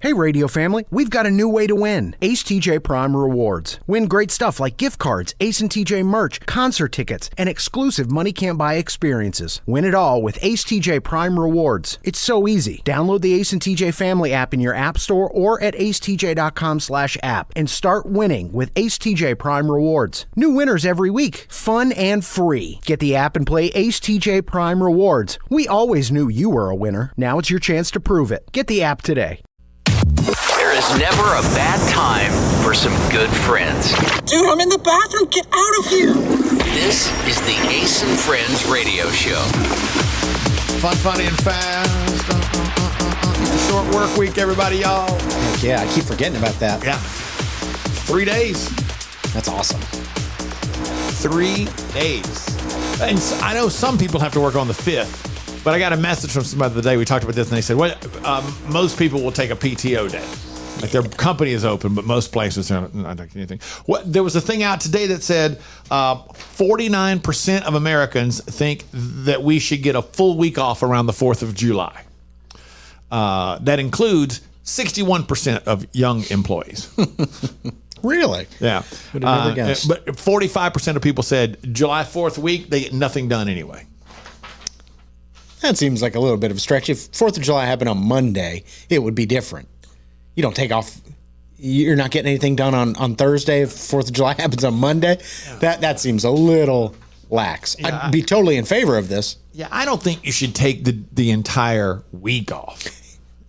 Hey radio family, we've got a new way to win. Ace TJ Prime Rewards. Win great stuff like gift cards, Ace and TJ merch, concert tickets, and exclusive money can't buy experiences. Win it all with Ace TJ Prime Rewards. It's so easy. Download the Ace and TJ family app in your app store or at acetj.com/app and start winning with Ace TJ Prime Rewards. New winners every week. Fun and free. Get the app and play Ace TJ Prime Rewards. We always knew you were a winner. Now it's your chance to prove it. Get the app today. There is never a bad time for some good friends. Dude, I'm in the bathroom. Get out of here. This is the Ace and Friends radio show. Fun, funny, and fast. It's a short work week, everybody, y'all. Heck yeah, I keep forgetting about that. Yeah. 3 days. That's awesome. 3 days. And I know some people have to work on the 5th. But I got a message from somebody the other day. We talked about this, and they said, "Well, most people will take a PTO day. Like their company is open, but most places are not taking anything." There was a thing out today that said 49% of Americans think that we should get a full week off around the 4th of July. That includes 61% of young employees. Really? Yeah. Would have never guessed. But 45% of people said July 4th week, they get nothing done anyway. That seems like a little bit of a stretch. If 4th of July happened on Monday, it would be different. You don't take off. You're not getting anything done on Thursday if 4th of July happens on Monday. Yeah. That seems a little lax. Yeah. I'd be totally in favor of this. Yeah, I don't think you should take the entire week off.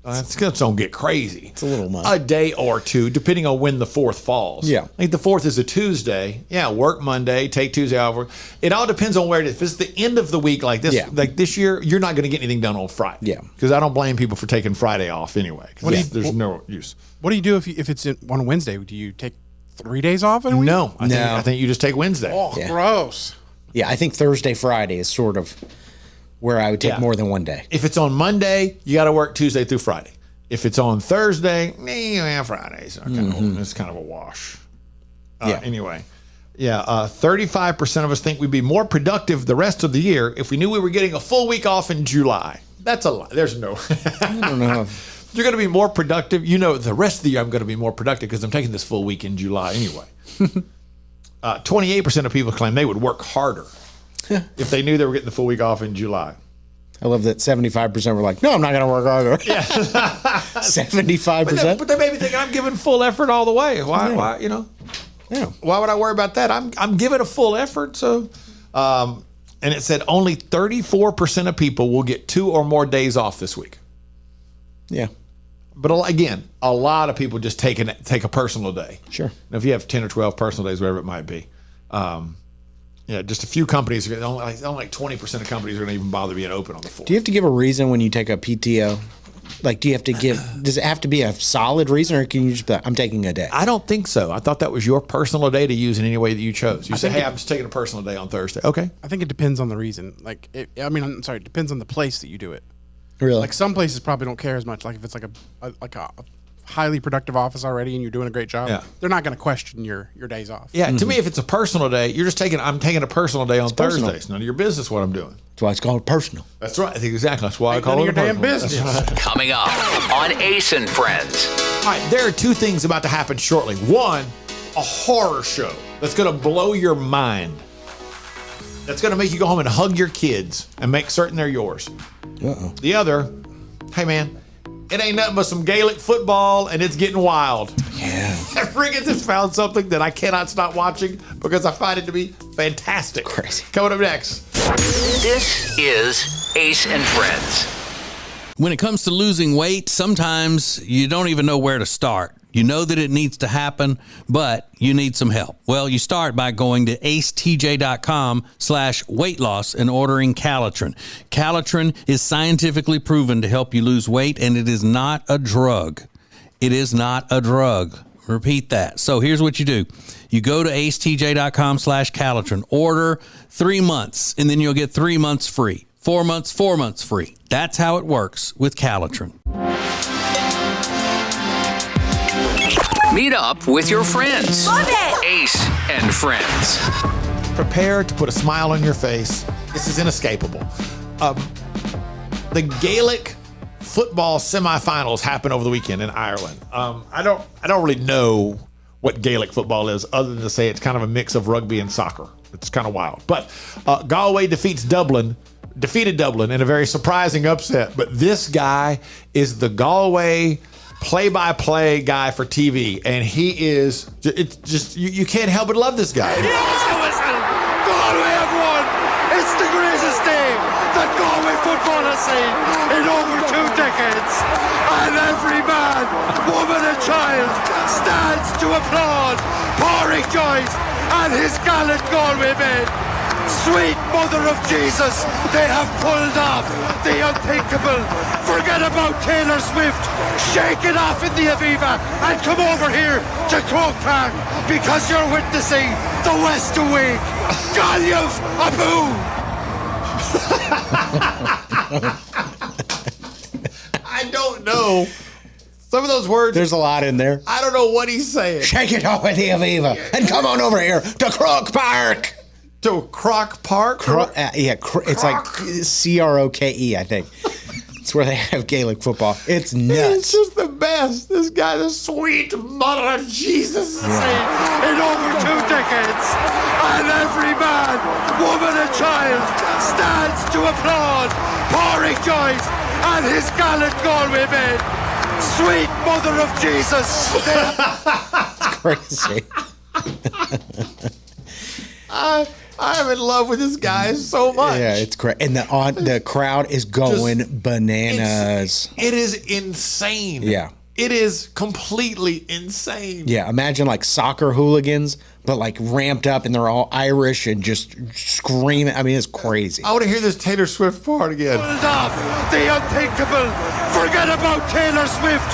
That's don't get crazy. It's a little much. A day or two, depending on when the 4th falls. Yeah. Like the 4th is a Tuesday. Yeah, work Monday, take Tuesday off. It all depends on where it is. If it's the end of the week like this, like this year, you're not going to get anything done on Friday. Yeah. Because I don't blame people for taking Friday off anyway. There's no use. What do you do if it's on a Wednesday? Do you take 3 days off in a week? No. I think you just take Wednesday. Oh, yeah. Gross. Yeah, I think Thursday, Friday is sort of where I would take more than one day. If it's on Monday, you got to work Tuesday through Friday. If it's on Thursday, Fridays are it's kind of a wash. Anyway, 35% of us think we'd be more productive the rest of the year if we knew we were getting a full week off in July. That's a lie. There's no. I don't know. You're going to be more productive. The rest of the year I'm going to be more productive because I'm taking this full week in July anyway. 28% of people claim they would work harder if they knew they were getting the full week off in July. I love that 75% were like, no, I'm not going to work harder. Yeah. 75%? But they may be thinking, I'm giving full effort all the way. Why, Yeah. Why would I worry about that? I'm giving a full effort. So, and it said only 34% of people will get 2 or more days off this week. Yeah. But again, a lot of people just take a personal day. Sure. Now, if you have 10 or 12 personal days, whatever it might be, just a few companies, only like 20% of companies are going to even bother being open on the 4th. Do you have to give a reason when you take a PTO? Like, does it have to be a solid reason, or can you just be like, I'm taking a day? I don't think so. I thought that was your personal day to use in any way that you chose. You say, hey, I'm just taking a personal day on Thursday. Okay. I think it depends on the reason. It depends on the place that you do it. Really? Like some places probably don't care as much. Like if it's like a highly productive office already and you're doing a great job, they're not going to question your days off. Yeah, to me, if it's a personal day, I'm taking a personal day on Thursday. It's none of your business what I'm doing. That's why it's called personal. That's right. Exactly. That's why I call it your damn business. Coming up on Ace and Friends. All right, there are 2 things about to happen shortly. One, a horror show that's going to blow your mind. That's going to make you go home and hug your kids and make certain they're yours. Uh-oh. The other, hey man, it ain't nothing but some Gaelic football, and it's getting wild. Yeah. Riggins has found something that I cannot stop watching because I find it to be fantastic. Crazy. Coming up next. This is Ace and Friends. When it comes to losing weight, sometimes you don't even know where to start. You know that it needs to happen, but you need some help. Well, you start by going to acetj.com/weight loss and ordering Calitrin. Calitrin is scientifically proven to help you lose weight, and it is not a drug. It is not a drug. Repeat that. So here's what you do. You go to acetj.com/Calitrin, order 3 months, and then you'll get 3 months free. 4 months, 4 months free. That's how it works with Calitrin. Meet up with your friends. Love it. Ace and Friends. Prepare to put a smile on your face. This is inescapable. The Gaelic football semifinals happen over the weekend in Ireland. I don't really know what Gaelic football is, other than to say it's kind of a mix of rugby and soccer. It's kind of wild. But Galway defeated Dublin in a very surprising upset. But this guy is the Galway play-by-play guy for TV, and he is. It's just you can't help but love this guy. Galway have won. It's the greatest day that Galway football has seen in over 2 decades. And every man, woman and child stands to applaud Pádraig Joyce and his gallant Galway men. Sweet mother of Jesus, they have pulled off the unthinkable. Forget about Taylor Swift. Shake it off in the Aviva and come over here to Croke Park because you're witnessing the West Awake. Galliv Abu! I don't know. Some of those words. There's a lot in there. I don't know what he's saying. Shake it off in the Aviva and come on over here to Croke Park. To Croke Park? It's like Croke, I think. It's where they have Gaelic football. It's nuts. It's just the best. This guy, the sweet mother of Jesus. In over 2 decades. And every man, woman and child stands to applaud Pádraig Joyce and his gallant Galway men. Sweet mother of Jesus. Crazy. I'm in love with this guy so much. Yeah, it's great. And the crowd is going bananas. It is insane. Yeah. It is completely insane. Yeah, imagine like soccer hooligans, but like ramped up and they're all Irish and just screaming. I mean, it's crazy. I want to hear this Taylor Swift part again. Pulled off the unthinkable. Forget about Taylor Swift.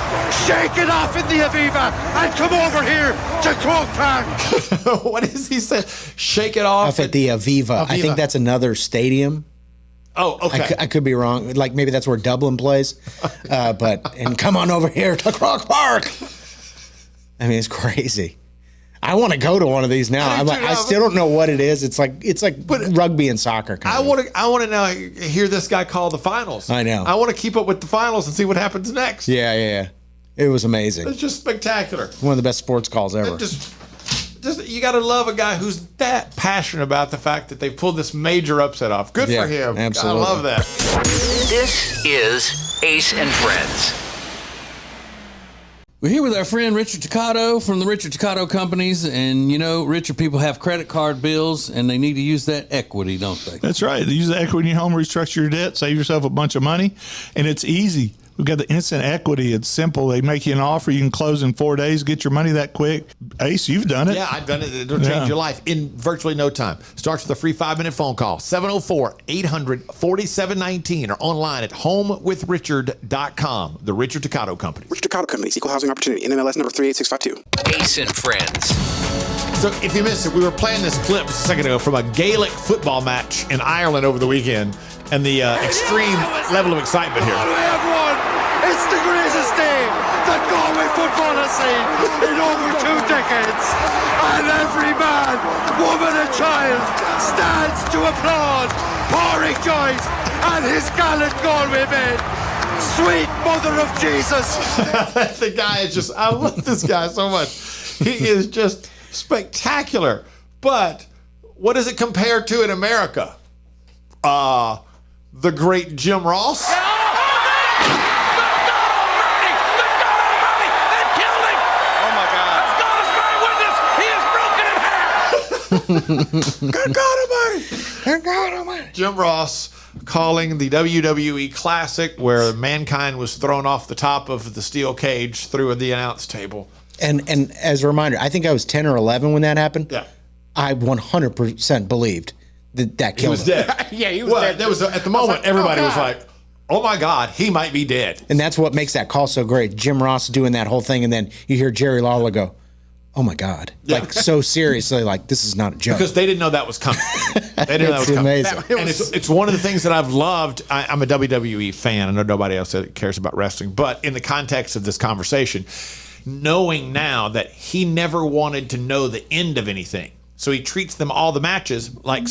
Shake it off in the Aviva and come over here to Croke Park. What is he saying? Shake it off at the Aviva. I think that's another stadium. Oh, okay. I could be wrong. Like maybe that's where Dublin plays. And come on over here to Croke Park. I mean, it's crazy. I want to go to one of these now. I still don't know what it is. It's like rugby and soccer kind of. I want to now hear this guy call the finals. I know. I want to keep up with the finals and see what happens next. Yeah. It was amazing. It's just spectacular. One of the best sports calls ever. Just you got to love a guy who's that passionate about the fact that they pulled this major upset off. Good for him. Absolutely. I love that. This is Ace and Friends. We're here with our friend Richard Toccato from the Richard Toccato Companies. And, you know, Richard, people have credit card bills and they need to use that equity, don't they? That's right. Use the equity in your home, restructure your debt, save yourself a bunch of money. And it's easy. We've got the instant equity. It's simple. They make you an offer. You can close in 4 days, get your money that quick. Ace, you've done it. Yeah, I've done it. It'll change your life in virtually no time. Starts with a free 5-minute phone call, 704-800-4719, or online at homewithrichard.com. The Richard Toccato Company. Richard Toccato Companies, Equal Housing Opportunity, NMLS number 38652. Ace and Friends. So if you missed it, we were playing this clip a second ago from a Gaelic football match in Ireland over the weekend, and the extreme level of excitement here. Galway have won. It's the greatest day that Galway football has seen in over 2 decades. And every man, woman and child stands to applaud Pádraig Joyce and his gallant Galway men. Sweet mother of Jesus. The guy is just, I love this guy so much. He is just spectacular. But what does it compare to in America? The great Jim Ross. Good God Almighty! Jim Ross calling the WWE Classic, where mankind was thrown off the top of the steel cage through the announce table. And as a reminder, I think I was 10 or 11 when that happened. Yeah, I 100% believed that killed him. He was dead. Yeah, he was dead. There was at the moment everybody was like, "Oh my God, he might be dead." And that's what makes that call so great. Jim Ross doing that whole thing, and then you hear Jerry Lawler go, "Oh my God!" Yeah. Like so seriously, like this is not a joke. Because they didn't know that was coming. They didn't know that was coming. Amazing. And it's one of the things that I've loved. I'm a WWE fan. I know nobody else cares about wrestling, but in the context of this conversation, knowing now that he never wanted to know the end of anything, so he treats all the matches like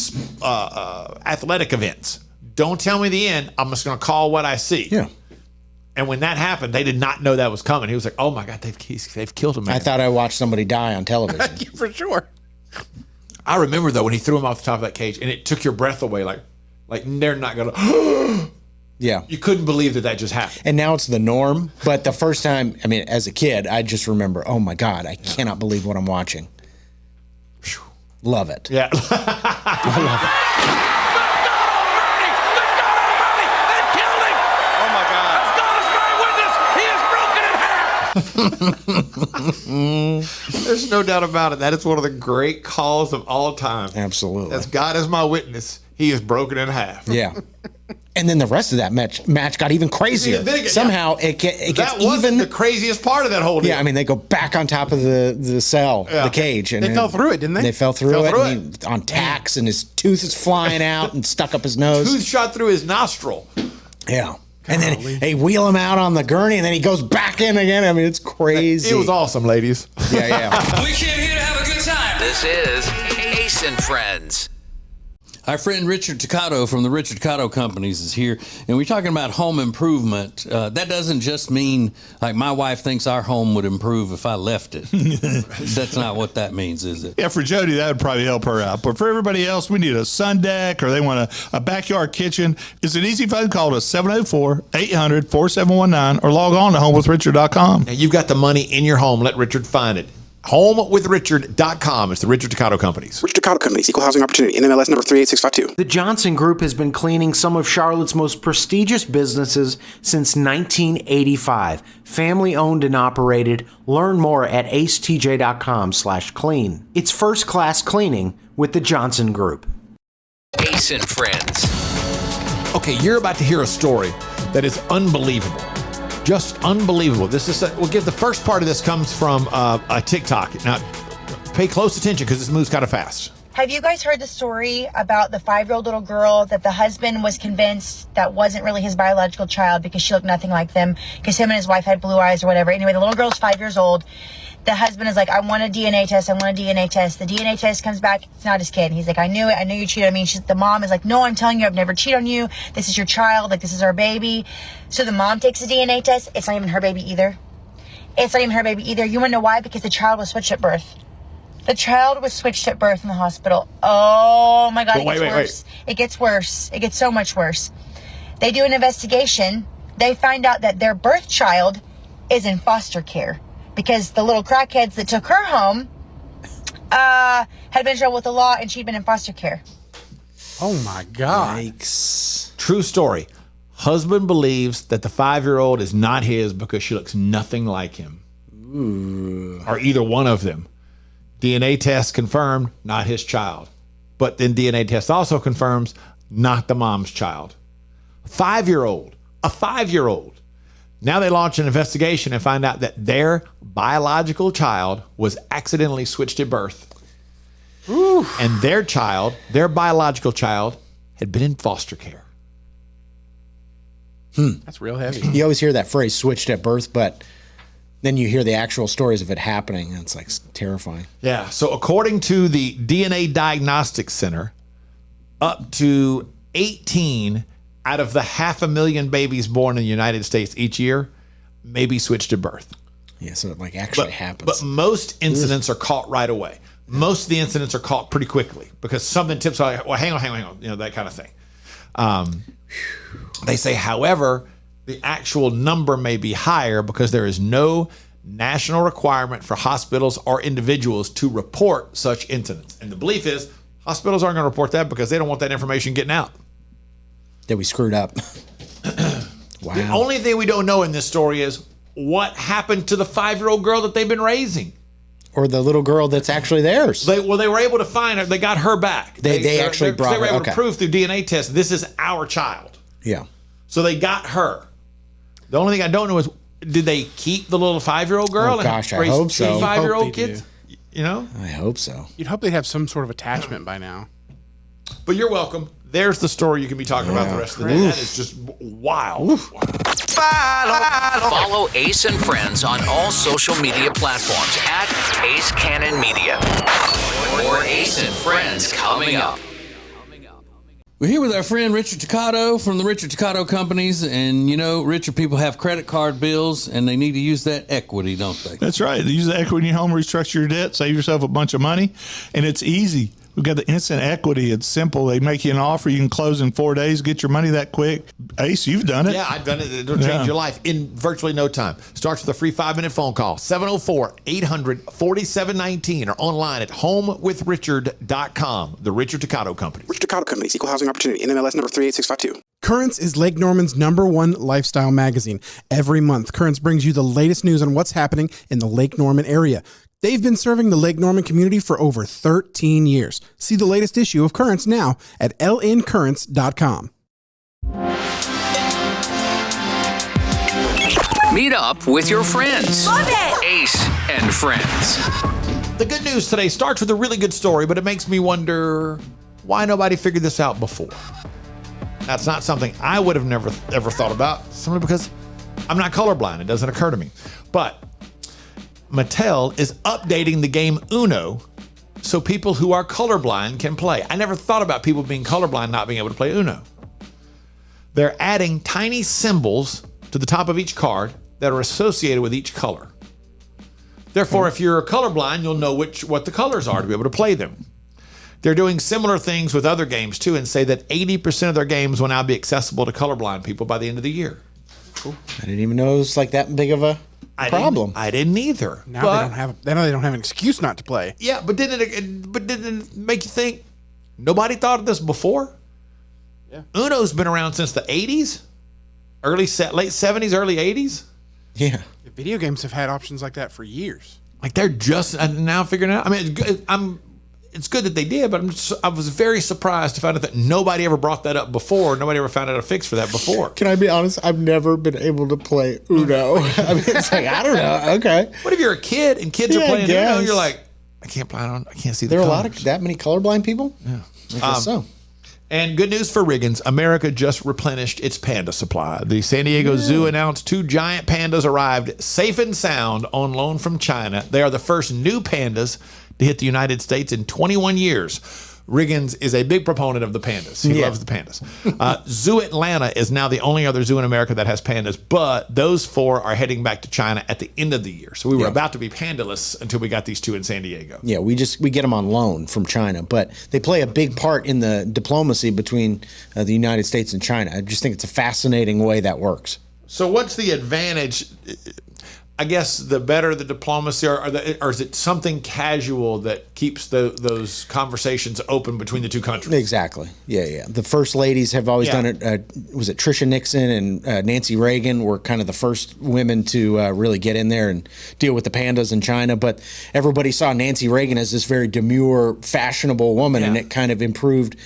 athletic events. Don't tell me the end. I'm just going to call what I see. Yeah. And when that happened, they did not know that was coming. He was like, "Oh my God, they've killed him." Man. I thought I watched somebody die on television. For sure. I remember though when he threw him off the top of that cage, and it took your breath away. Like they're not gonna. Yeah. You couldn't believe that just happened. And now it's the norm. But the first time, I mean, as a kid, I just remember, oh my God, I cannot believe what I'm watching. Love it. Yeah. I love it. There's no doubt about it. That is one of the great calls of all time. Absolutely. As God is my witness, he is broken in half. Yeah. And then the rest of that match got even crazier. Somehow it gets that wasn't even the craziest part of that whole deal. Yeah, I mean they go back on top of the cell, the cage, and they fell through it, didn't they? They fell through it, and he, on tacks, and his tooth is flying out and stuck up his nose. Tooth shot through his nostril. Yeah. And then they wheel him out on the gurney, and then he goes back in again. I mean, it's crazy. It was awesome, ladies. Yeah. We came here to have a good time. This is Ace and Friends. Our friend Richard Toccato from the Richard Toccato Companies is here, and we're talking about home improvement. That doesn't just mean, like, my wife thinks our home would improve if I left it. That's not what that means, is it? Yeah, for Jody, that would probably help her out. But for everybody else, we need a sun deck or they want a backyard kitchen. It's an easy phone call to 704-800-4719 or log on to homewithrichard.com. Now, you've got the money in your home. Let Richard find it. HomeWithRichard.com. It's the Richard Toccato Companies. Richard Toccato Companies, Equal Housing Opportunity, NMLS number 38652. The Johnson Group has been cleaning some of Charlotte's most prestigious businesses since 1985. Family owned and operated. Learn more at acetj.com/clean. It's first class cleaning with the Johnson Group. Ace and Friends. Okay, you're about to hear a story that is unbelievable. Just unbelievable. We'll give the first part of this comes from a TikTok. Now, pay close attention because this moves kind of fast. Have you guys heard the story about the 5-year-old little girl that the husband was convinced that wasn't really his biological child because she looked nothing like them, because him and his wife had blue eyes or whatever? Anyway, the little girl's 5 years old. The husband is like, I want a DNA test. The DNA test comes back. It's not his kid. He's like, I knew it. I knew you cheated on me. The mom is like, no, I'm telling you, I've never cheated on you. This is your child. Like, this is our baby. So the mom takes a DNA test. It's not even her baby either. You want to know why? Because the child was switched at birth. The child was switched at birth in the hospital. Oh my God, it gets worse. It gets worse. It gets so much worse. They do an investigation. They find out that their birth child is in foster care, because the little crackheads that took her home had been in trouble with the law, and she'd been in foster care. Oh my God. Yikes. True story. Husband believes that the 5-year-old is not his because she looks nothing like him. Ooh. Or either one of them. DNA test confirmed, not his child. But then DNA test also confirms not the mom's child. A 5-year-old. Now they launch an investigation and find out that their biological child was accidentally switched at birth. Ooh. And their biological child, had been in foster care. That's real heavy. You always hear that phrase, switched at birth, but then you hear the actual stories of it happening, and it's like terrifying. Yeah. So according to the DNA Diagnostics Center, up to 18 out of the 500,000 babies born in the United States each year may be switched at birth. Yeah, so it like actually happens. But most incidents are caught right away. Most of the incidents are caught pretty quickly because something tips out, well, hang on, that kind of thing. They say, however, the actual number may be higher because there is no national requirement for hospitals or individuals to report such incidents. And the belief is hospitals aren't going to report that because they don't want that information getting out. That we screwed up. Wow. The only thing we don't know in this story is what happened to the 5-year-old girl that they've been raising. Or the little girl that's actually theirs. They were able to find her. They got her back. They actually brought her. They were able to prove through DNA tests, this is our child. Yeah. So they got her. The only thing I don't know is, did they keep the little 5-year-old girl? Oh, gosh, I hope so. 5-year-old kids? You know? I hope so. You'd hope they'd have some sort of attachment by now. But you're welcome. There's the story you can be talking about the rest of the day. That is just wild. Follow Ace and Friends on all social media platforms at Ace Cannon Media. More Ace and Friends coming up. We're here with our friend Richard Toccato from the Richard Toccato Companies. And, you know, richer people have credit card bills, and they need to use that equity, don't they? That's right. Use the equity in your home, restructure your debt, save yourself a bunch of money, and it's easy. We've got the instant equity. It's simple. They make you an offer. You can close in 4 days, get your money that quick. Ace, you've done it. Yeah, I've done it. It'll change your life in virtually no time. Starts with a free 5-minute phone call, 704-800-4719, or online at homewithrichard.com. The Richard Toccato Company. Richard Toccato Companies, Equal Housing Opportunity, NMLS number 38652. Currents is Lake Norman's #1 lifestyle magazine. Every month, Currents brings you the latest news on what's happening in the Lake Norman area. They've been serving the Lake Norman community for over 13 years. See the latest issue of Currents now at lncurrents.com. Meet up with your friends. Love it! Ace and Friends. The good news today starts with a really good story, but it makes me wonder why nobody figured this out before. That's not something I would have never ever thought about, simply because I'm not colorblind. It doesn't occur to me. But Mattel is updating the game Uno so people who are colorblind can play. I never thought about people being colorblind not being able to play Uno. They're adding tiny symbols to the top of each card that are associated with each color. Therefore, if you're colorblind, you'll know what the colors are to be able to play them. They're doing similar things with other games too, and say that 80% of their games will now be accessible to colorblind people by the end of the year. Cool. I didn't even know it was like that big of a problem. I didn't either. Now they don't have an excuse not to play. Yeah, but didn't it make you think nobody thought of this before? Yeah. Uno's been around since the 80s, late 70s, early 80s. Yeah. Video games have had options like that for years. Like they're just now figuring it out. I mean, it's good that they did, but I was very surprised to find out that nobody ever brought that up before. Nobody ever found out a fix for that before. Can I be honest? I've never been able to play Uno. I mean, it's like, I don't know. Okay. What if you're a kid and kids are playing Uno? You're like, I can't play. I can't see the colors. There are that many colorblind people? Yeah. I guess so. And good news for Riggins, America just replenished its panda supply. The San Diego Zoo announced 2 giant pandas arrived safe and sound on loan from China. They are the first new pandas to hit the United States in 21 years. Riggins is a big proponent of the pandas. He loves the pandas. Zoo Atlanta is now the only other zoo in America that has pandas, but those 4 are heading back to China at the end of the year. So we were about to be pandaless until we got these 2 in San Diego. Yeah, we get them on loan from China, but they play a big part in the diplomacy between the United States and China. I just think it's a fascinating way that works. So what's the advantage? I guess the better the diplomacy, or is it something casual that keeps those conversations open between the two countries? Exactly. Yeah. The first ladies have always done it. Was it Tricia Nixon and Nancy Reagan were kind of the first women to really get in there and deal with the pandas in China. But everybody saw Nancy Reagan as this very demure, fashionable woman, and it kind of improved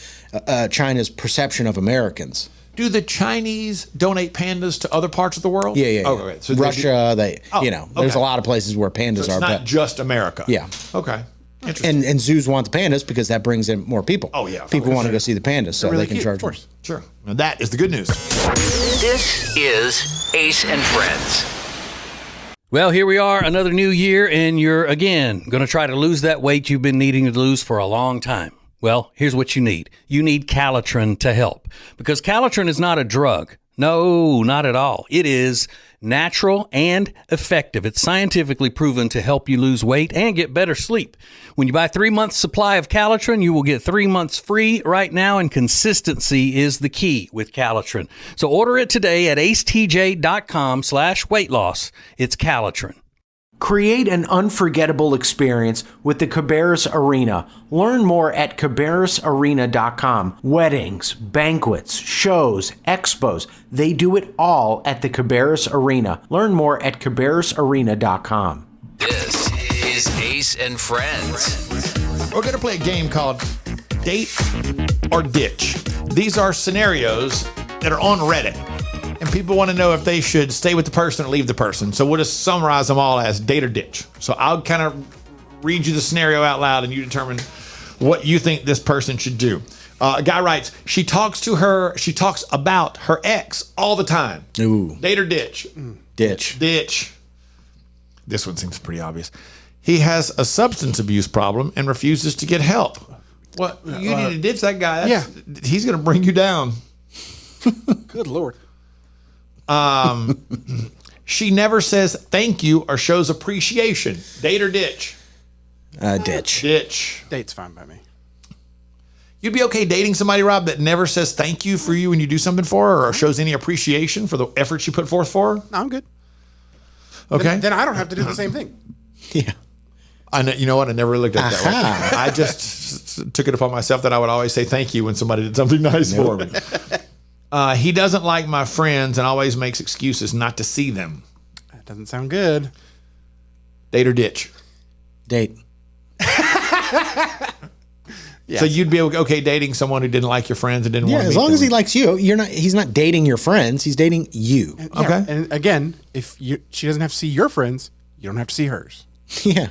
China's perception of Americans. Do the Chinese donate pandas to other parts of the world? Yeah. Oh, right. So Russia, there's a lot of places where pandas so it's are. Not just America. Yeah. Okay. Interesting. And zoos want the pandas because that brings in more people. Oh, yeah. People want to go see the pandas, so really they can charge them. Sure. Now that is the good news. This is Ace and Friends. Well, here we are, another new year, and you're, again, going to try to lose that weight you've been needing to lose for a long time. Well, here's what you need. You need Calitrin to help, because Calitrin is not a drug. No, not at all. It is natural and effective. It's scientifically proven to help you lose weight and get better sleep. When you buy 3 months supply of Calitrin, you will get 3 months free right now, and consistency is the key with Calitrin. So order it today at acetj.com/weight loss. It's Calitrin. Create an unforgettable experience with the Cabarrus Arena. Learn more at cabarrusarena.com. Weddings, banquets, shows, expos, they do it all at the Cabarrus Arena. Learn more at cabarrusarena.com. This is Ace and Friends. We're going to play a game called Date or Ditch. These are scenarios that are on Reddit, and people want to know if they should stay with the person or leave the person. So we'll just summarize them all as date or ditch. So I'll kind of read you the scenario out loud, and you determine what you think this person should do. A guy writes, she talks about her ex all the time. Ooh. Date or ditch? Ditch. Ditch. This one seems pretty obvious. He has a substance abuse problem and refuses to get help. Well, you need to ditch that guy. Yeah. He's going to bring you down. Good Lord. She never says thank you or shows appreciation. Date or ditch? Ditch. Ditch. Date's fine by me. You'd be okay dating somebody, Rob, that never says thank you for you when you do something for her or shows any appreciation for the effort you put forth for her? No, I'm good. Okay. Then I don't have to do the same thing. Yeah. I know, you know what? I never looked at it that way. I just took it upon myself that I would always say thank you when somebody did something nice for me. He doesn't like my friends and always makes excuses not to see them. That doesn't sound good. Date or ditch? Date. So you'd be okay dating someone who didn't like your friends and didn't want to meet as long them. as he likes you, he's not dating your friends. He's dating you. Yeah, Okay. And again, if she doesn't have to see your friends, you don't have to see hers. Yeah.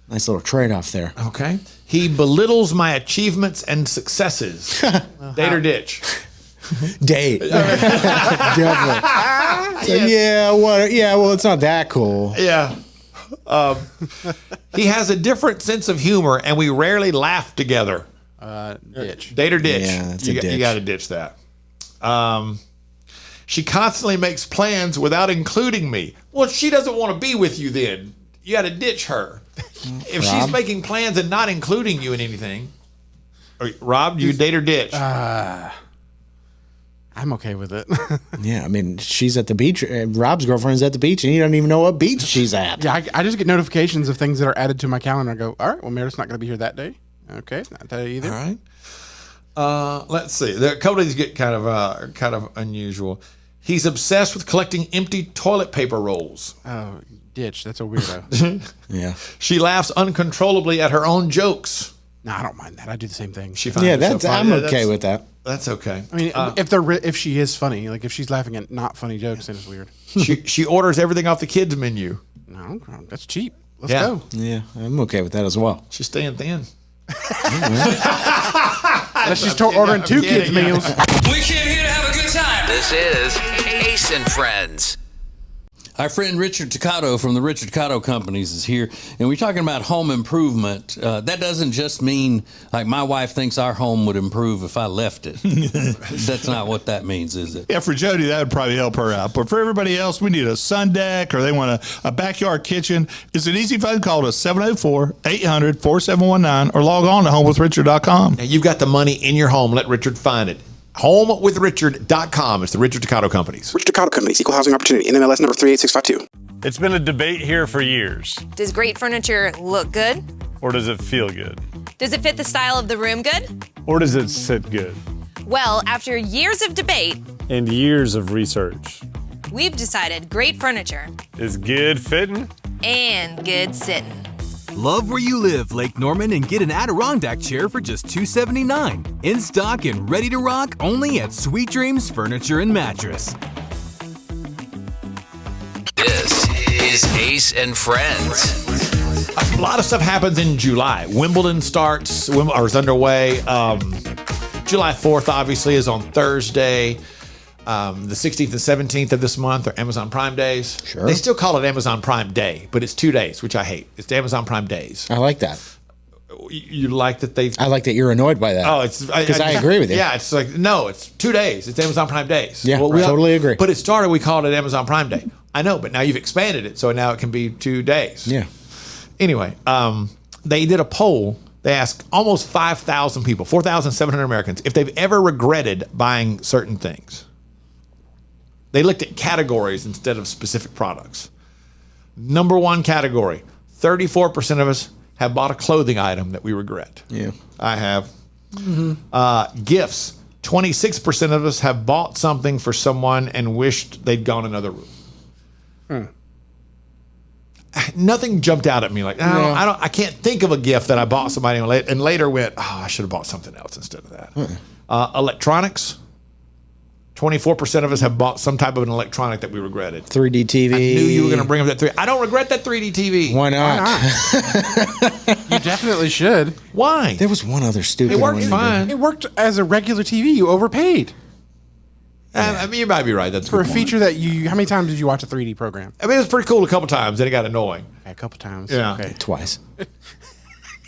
Nice little trade-off there. Okay. He belittles my achievements and successes. Date or ditch? Date. Definitely. So, well, it's not that cool. Yeah. He has a different sense of humor, and we rarely laugh together. Ditch. Date or ditch? Yeah, that's a You ditch. got to ditch that. She constantly makes plans without including me. Well, she doesn't want to be with you then. You got to ditch her. If she's making plans and not including you in anything. Rob, do you date or ditch? I'm okay with it. Yeah, I mean, she's at the beach. Rob's girlfriend's at the beach, and you don't even know what beach she's at. Yeah, I just get notifications of things that are added to my calendar. I go, all right, well, Meredith's not going to be here that day. Okay, not that either. All right. Let's see. There, a couple of these get kind of unusual. He's obsessed with collecting empty toilet paper rolls. Oh, ditch. That's a weirdo. Yeah. She laughs uncontrollably at her own jokes. No, I don't mind that. I do the same thing. She finds Yeah, herself I'm funny. okay with that. That's okay. I mean, if she is funny, like if she's laughing at not funny jokes, then it's weird. She orders everything off the kids menu. No, that's cheap. Let's Yeah. go. Yeah, I'm okay with that as well. She's staying thin. Unless she's ordering two kids' meals. We came here to have a good time. This is Ace and Friends. Our friend Richard Toccato from the Richard Toccato Companies is here, and we're talking about home improvement. That doesn't just mean, like, my wife thinks our home would improve if I left it. That's not what that means, is it? Yeah, for Jody, that would probably help her out. But for everybody else, we need a sun deck or they want a backyard kitchen. It's an easy phone call to 704-800-4719 or log on to homewithrichard.com. Now you've got the money in your home. Let Richard find it. HomeWithRichard.com. It's the Richard Toccato Companies. Richard Toccato Companies, Equal Housing Opportunity, NMLS number 38652. It's been a debate here for years. Does great furniture look good? Or does it feel good? Does it fit the style of the room good? Or does it sit good? Well, after years of debate And years of research. we've decided great furniture Is good fitting? and good sitting. Love where you live, Lake Norman, and get an Adirondack chair for just $279. In stock and ready to rock only at Sweet Dreams Furniture and Mattress. This is Ace and Friends. A lot of stuff happens in July. Wimbledon starts, or is underway. July 4th, obviously, is on Thursday. The 16th and 17th of this month are Amazon Prime Days. Sure. They still call it Amazon Prime Day, but it's 2 days, which I hate. It's the Amazon Prime Days. I like that. You like that they... I like that you're annoyed by that. Oh, it's... Because I agree with you. Yeah, it's like, no, it's 2 days. It's Amazon Prime Days. Yeah, I totally agree. But it started, we called it Amazon Prime Day. I know, but now you've expanded it, so now it can be 2 days. Yeah. Anyway, they did a poll. They asked almost 5,000 people, 4,700 Americans, if they've ever regretted buying certain things. They looked at categories instead of specific products. Number one category, 34% of us have bought a clothing item that we regret. Yeah. I have. Gifts, 26% of us have bought something for someone and wished they'd gone another route. Nothing jumped out at me like, I can't think of a gift that I bought somebody and later went, I should have bought something else instead of that. Electronics, 24% of us have bought some type of an electronic that we regretted. 3D TV. I knew you were going to bring up that 3D. I don't regret that 3D TV. Why not? You definitely should. Why? There was one other stupid It worked one. fine. It worked as a regular TV. You overpaid I mean, you might be right. That's for a good feature that you. How many times did you watch a 3D program? I mean, it was pretty cool a couple times. Then it got annoying. A couple times. Yeah. Okay. Twice.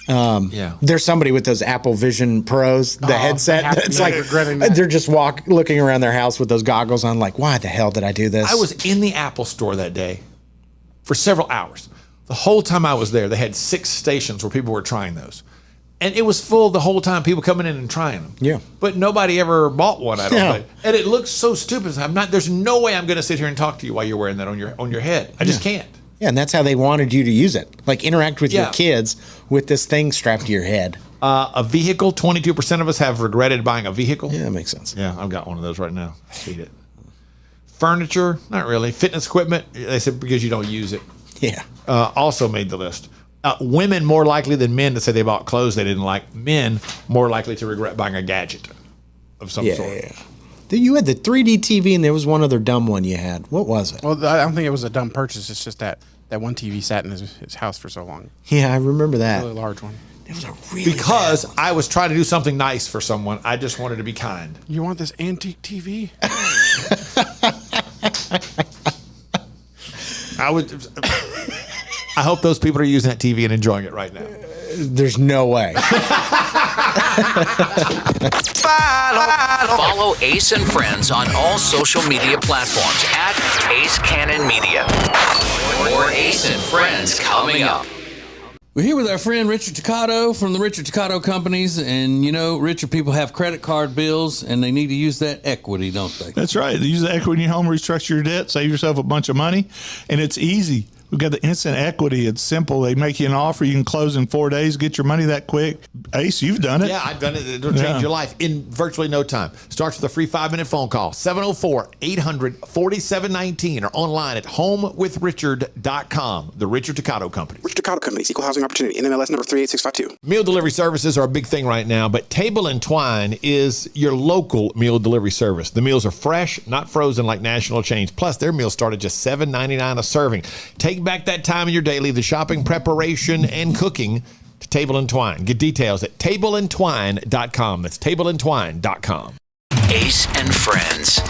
There's somebody with those Apple Vision Pros, the headset. It's like regretting that. they're just looking around their house with those goggles on, like, why the hell did I do this? I was in the Apple store that day for several hours. The whole time I was there, they had 6 stations where people were trying those. And it was full the whole time, people coming in and trying them. Yeah. But nobody ever bought one, I don't think. And it looks so stupid. There's no way I'm going to sit here and talk to you while you're wearing that on your head. I just can't. Yeah, and that's how they wanted you to use it. Like, interact with your kids with this thing strapped to your head. A vehicle, 22% of us have regretted buying a vehicle. Yeah, that makes sense. Yeah, I've got one of those right now. I hate it. Furniture, not really. Fitness equipment, they said because you don't use it. Yeah. Also made the list. Women more likely than men to say they bought clothes they didn't like. Men more likely to regret buying a gadget of some sort. Yeah. You had the 3D TV, and there was one other dumb one you had. What was it? Well, I don't think it was a dumb purchase. It's just that one TV sat in his house for so long. Yeah, I remember that. A really large one. It was a really because I was trying to do something nice for someone. I just wanted to be kind. You want this antique TV? I hope those people are using that TV and enjoying it right now. There's no way. Follow Ace and Friends on all social media platforms at Ace Cannon Media. More Ace and Friends coming up. We're here with our friend Richard Toccato from the Richard Toccato Companies. And, Richard, people have credit card bills, and they need to use that equity, don't they? That's right. Use the equity in your home, restructure your debt, save yourself a bunch of money, and it's easy. We've got the instant equity. It's simple. They make you an offer. You can close in 4 days, get your money that quick. Ace, you've done it. Yeah, I've done it. It'll change your life in virtually no time. Starts with a free 5-minute phone call, 704-800-4719, or online at homewithrichard.com. The Richard Toccato Company. Richard Toccato Company, Equal Housing Opportunity, NMLS number 38652. Meal delivery services are a big thing right now, but Table and Twine is your local meal delivery service. The meals are fresh, not frozen like national chains. Plus, their meals start at just $7.99 a serving. Take back that time in your day, leave the shopping, preparation, and cooking to Table and Twine. Get details at tableandtwine.com. That's tableandtwine.com. Ace and Friends.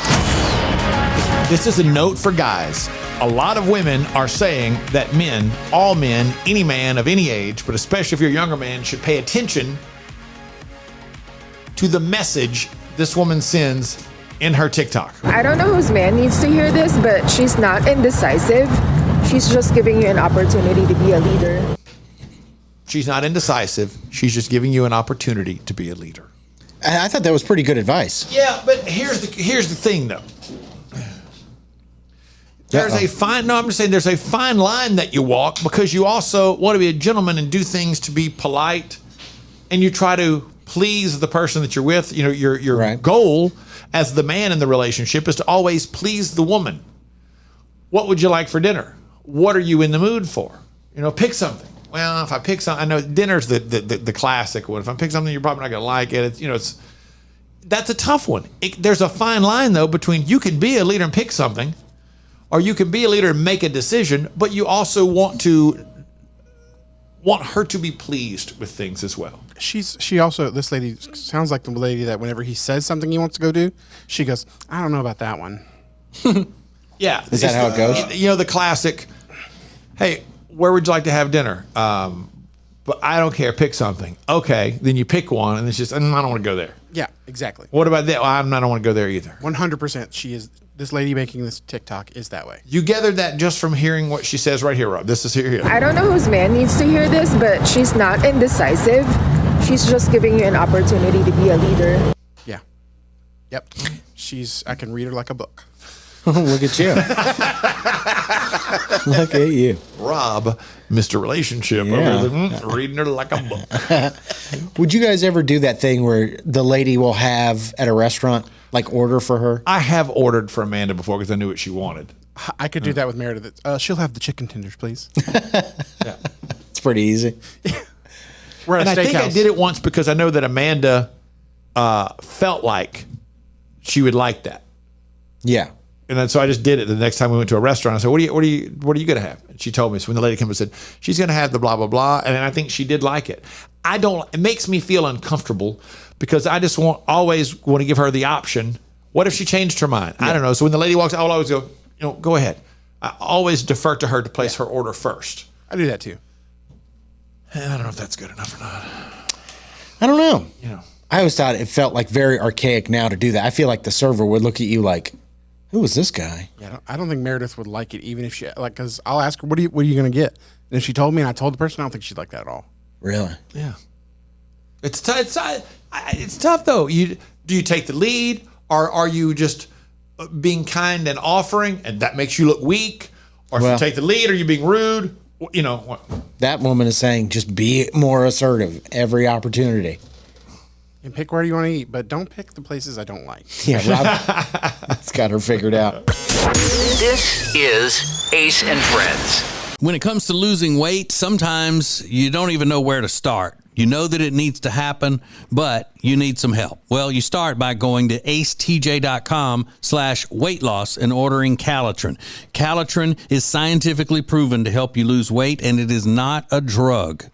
This is a note for guys. A lot of women are saying that men, all men, any man of any age, but especially if you're a younger man, should pay attention to the message this woman sends in her TikTok. I don't know whose man needs to hear this, but she's not indecisive. She's just giving you an opportunity to be a leader. She's not indecisive. She's just giving you an opportunity to be a leader. I thought that was pretty good advice. Yeah, but here's the thing, though. There's a fine line that you walk, because you also want to be a gentleman and do things to be polite, and you try to please the person that you're with. Your goal as the man in the relationship is to always please the woman. What would you like for dinner? What are you in the mood for? Pick something. Well, if I pick something, I know dinner's the classic one. If I pick something, you're probably not going to like it. That's a tough one. There's a fine line, though, between you can be a leader and pick something, or you can be a leader and make a decision, but you also want her to be pleased with things as well. This lady sounds like the lady that whenever he says something he wants to go do, she goes, I don't know about that one. Yeah. Is that how it goes? The classic, hey, where would you like to have dinner? But I don't care. Pick something. Okay. Then you pick one, and it's just, I don't want to go there. Yeah, exactly. What about that? Well, I don't want to go there either. 100%. This lady making this TikTok is that way. You gathered that just from hearing what she says right here, Rob. This is here. I don't know whose man needs to hear this, but she's not indecisive. She's just giving you an opportunity to be a leader. Yeah. Yep. I can read her like a book. Look at you. Look at you. Rob, Mr. Relationship, over there, reading her like a book. Would you guys ever do that thing where the lady will have at a restaurant, like order for her? I have ordered for Amanda before because I knew what she wanted. I could do that with Meredith. She'll have the chicken tenders, please. Yeah. It's pretty easy. We're at a steakhouse. I think I did it once because I know that Amanda felt like she would like that. Yeah. And then so I just did it the next time we went to a restaurant. I said, what are you going to have? And she told me. So when the lady came and said, she's going to have the blah, blah, blah. And I think she did like it. It makes me feel uncomfortable because I just always want to give her the option. What if she changed her mind? Yeah. I don't know. So when the lady walks, I will always go, go ahead. I always defer to her to place her order first. I do that too. I don't know if that's good enough or not. I don't know. You know, I always thought it felt like very archaic now to do that. I feel like the server would look at you like, who is this guy? Yeah, I don't think Meredith would like it, even if she because I'll ask her, what are you going to get? And if she told me and I told the person, I don't think she'd like that at all. Really? Yeah. It's tough though. Do you take the lead, or are you just being kind and offering, and that makes you look weak? Or if you take the lead, are you being rude? You know what? That woman is saying just be more assertive every opportunity. And pick where you want to eat, but don't pick the places I don't like. Yeah, Rob's got her figured out. This is Ace and Friends. When it comes to losing weight, sometimes you don't even know where to start. You know that it needs to happen, but you need some help. Well, you start by going to acetj.com/weight loss and ordering Calitrin. Calitrin is scientifically proven to help you lose weight, and it is not a drug.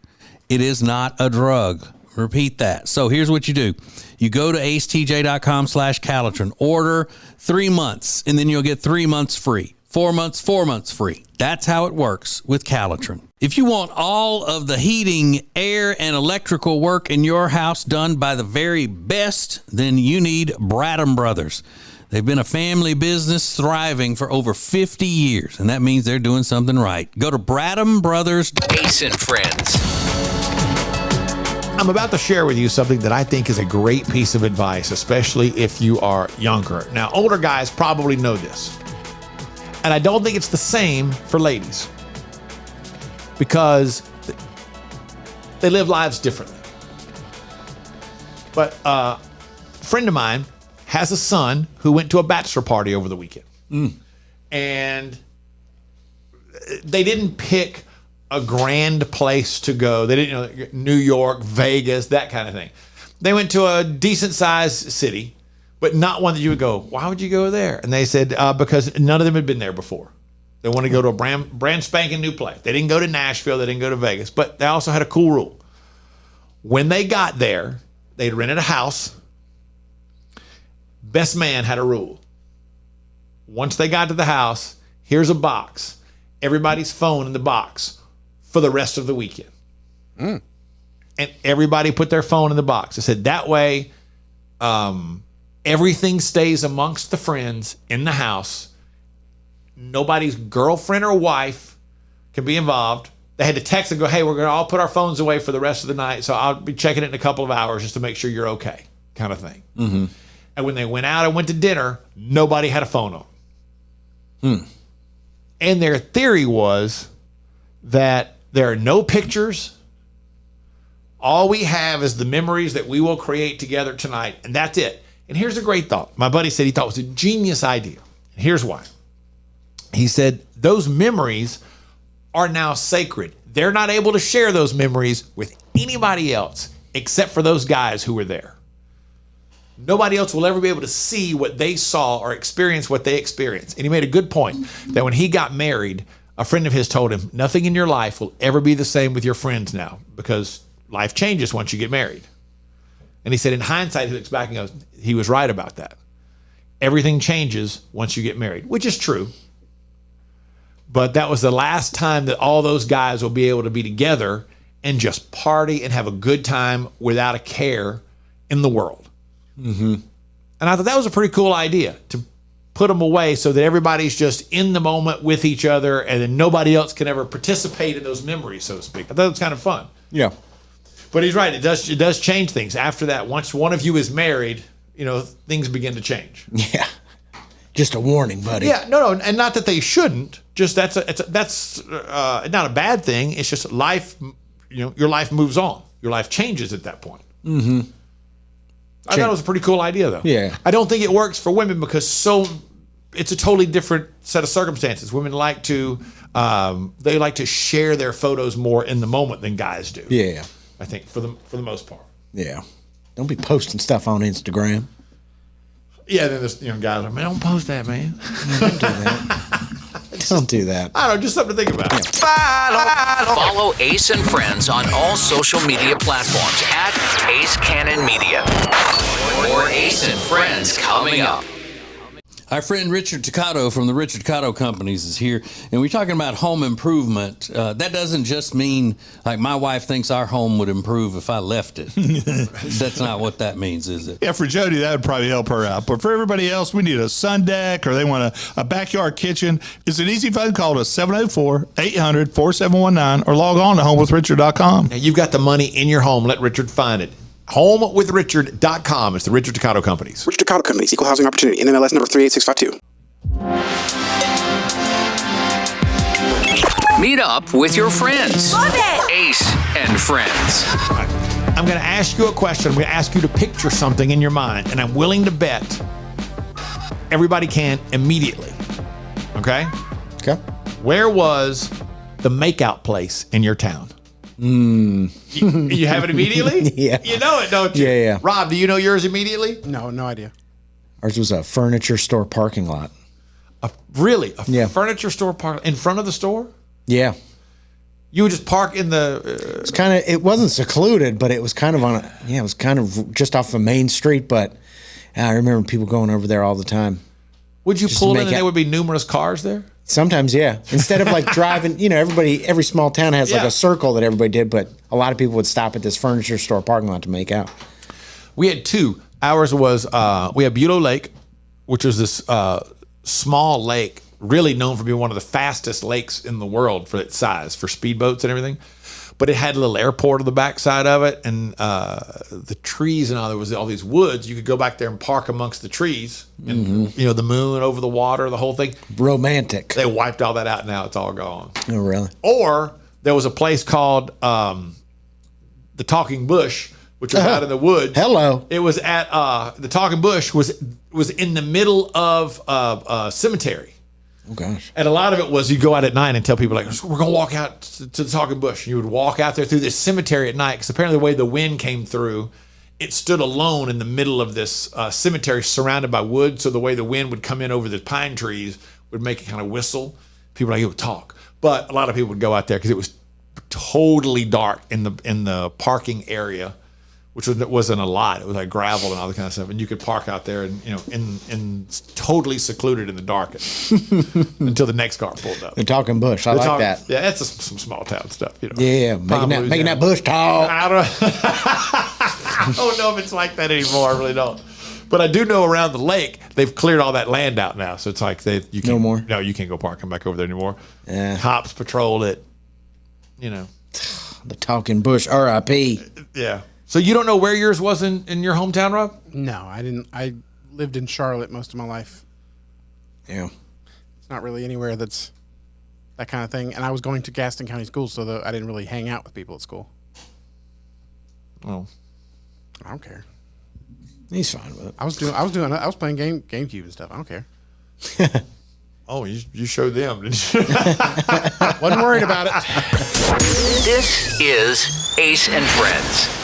It is not a drug. Repeat that. So here's what you do. You go to acetj.com/Calitrin, order 3 months, and then you'll get 3 months free. 4 months, 4 months free. That's how it works with Calitrin. If you want all of the heating, air, and electrical work in your house done by the very best, then you need Bradham Brothers. They've been a family business thriving for over 50 years, and that means they're doing something right. Go to Bradham Brothers. Ace and Friends. I'm about to share with you something that I think is a great piece of advice, especially if you are younger. Now, older guys probably know this. And I don't think it's the same for ladies because they live lives differently. But a friend of mine has a son who went to a bachelor party over the weekend. And they didn't pick a grand place to go. They didn't, New York, Vegas, that kind of thing. They went to a decent sized city, but not one that you would go, why would you go there? And they said, because none of them had been there before. They want to go to a brand spanking new place. They didn't go to Nashville. They didn't go to Vegas. But they also had a cool rule. When they got there, they'd rented a house. Best man had a rule. Once they got to the house, here's a box. Everybody's phone in the box for the rest of the weekend. And everybody put their phone in the box. I said, that way, everything stays amongst the friends in the house. Nobody's girlfriend or wife can be involved. They had to text and go, hey, we're going to all put our phones away for the rest of the night, so I'll be checking it in a couple of hours just to make sure you're okay, kind of thing. And when they went out and went to dinner, nobody had a phone on. And their theory was that there are no pictures. All we have is the memories that we will create together tonight, and that's it. And here's a great thought. My buddy said he thought it was a genius idea. Here's why. He said those memories are now sacred. They're not able to share those memories with anybody else except for those guys who were there. Nobody else will ever be able to see what they saw or experience what they experienced. And he made a good point that when he got married, a friend of his told him, nothing in your life will ever be the same with your friends now because life changes once you get married. And he said, in hindsight, he looks back and goes, he was right about that. Everything changes once you get married, which is true. But that was the last time that all those guys will be able to be together and just party and have a good time without a care in the world. And I thought that was a pretty cool idea to put them away so that everybody's just in the moment with each other and then nobody else can ever participate in those memories, so to speak. I thought it was kind of fun. Yeah. But he's right. It does change things. After that, once one of you is married, things begin to change. Yeah. Just a warning, buddy. Yeah, no, and not that they shouldn't. Just that's not a bad thing. It's just life. Your life moves on. Your life changes at that point. I thought it was a pretty cool idea, though. Yeah. I don't think it works for women because it's a totally different set of circumstances. Women like to share their photos more in the moment than guys do. Yeah. I think for the most part. Yeah. Don't be posting stuff on Instagram. Yeah, then there's guys like, man, don't post that, man. Don't do that. Don't do that. I don't know, just something to think about. Follow Ace and Friends on all social media platforms at Ace Cannon Media. More Ace and Friends coming up. Our friend Richard Toccato from the Richard Toccato Companies is here, and we're talking about home improvement. That doesn't just mean like my wife thinks our home would improve if I left it. That's not what that means, is it? Yeah, for Jody, that would probably help her out. But for everybody else, we need a sun deck or they want a backyard kitchen. It's an easy phone call to 704-800-4719 or log on to homewithrichard.com. Now, you've got the money in your home. Let Richard find it. HomeWithRichard.com. It's the Richard Toccato Companies. Richard Toccato Companies, Equal Housing Opportunity, NMLS number 38652. Meet up with your friends. Love it! Ace and Friends. I'm going to ask you a question. I'm going to ask you to picture something in your mind, and I'm willing to bet everybody can immediately. Okay? Okay. Where was the makeout place in your town? You have it immediately? Yeah. You know it, don't you? Yeah. Rob, do you know yours immediately? No idea. Ours was a furniture store parking lot. Really? Yeah. Furniture store park in front of the store? Yeah. You would just park in the... It's kind of, it wasn't secluded, but it was kind of it was kind of just off of Main Street, but I remember people going over there all the time. Would you Just pull to in make and it- there would be numerous cars there? Sometimes, yeah. Instead of like driving, every small town has like Yeah. a circle that everybody did, but a lot of people would stop at this furniture store parking lot to make out. We had two. Ours was, we had Bulow Lake, which was this small lake, really known for being one of the fastest lakes in the world for its size, for speedboats and everything. But it had a little airport on the backside of it, and the trees and all. There was all these woods. You could go back there and park amongst the trees, and the moon over the water, the whole thing. Romantic. They wiped all that out. Now it's all gone. Oh, really? Or there was a place called the Talking Bush, which was out in the woods. Hello. It was at the Talking Bush was in the middle of a cemetery. Oh, gosh. And a lot of it was you'd go out at night and tell people, like, we're going to walk out to the Talking Bush. And you would walk out there through this cemetery at night because apparently the way the wind came through, it stood alone in the middle of this cemetery surrounded by wood. So the way the wind would come in over the pine trees would make it kind of whistle. People like, it would talk. But a lot of people would go out there because it was totally dark in the parking area, which wasn't a lot. It was like gravel and all that kind of stuff. And you could park out there and, in totally secluded in the dark until the next car pulled up. The Talking Bush. I like that. Yeah, that's some small town stuff. Yeah, making that bush talk. I don't know if it's like that anymore. I really don't. But I do know around the lake, they've cleared all that land out now. So it's like you can't, no more. No, you can't go parking back over there anymore. Yeah. Cops patrol it. The Talking Bush, R.I.P. Yeah. So you don't know where yours was in your hometown, Rob? No, I didn't. I lived in Charlotte most of my life. Yeah. It's not really anywhere that's that kind of thing. And I was going to Gaston County School, so I didn't really hang out with people at school. Oh. I don't care. He's fine with it. I was playing GameCube and stuff. I don't care. Oh, you showed them, didn't you? Wasn't worried about it. This is Ace and Friends.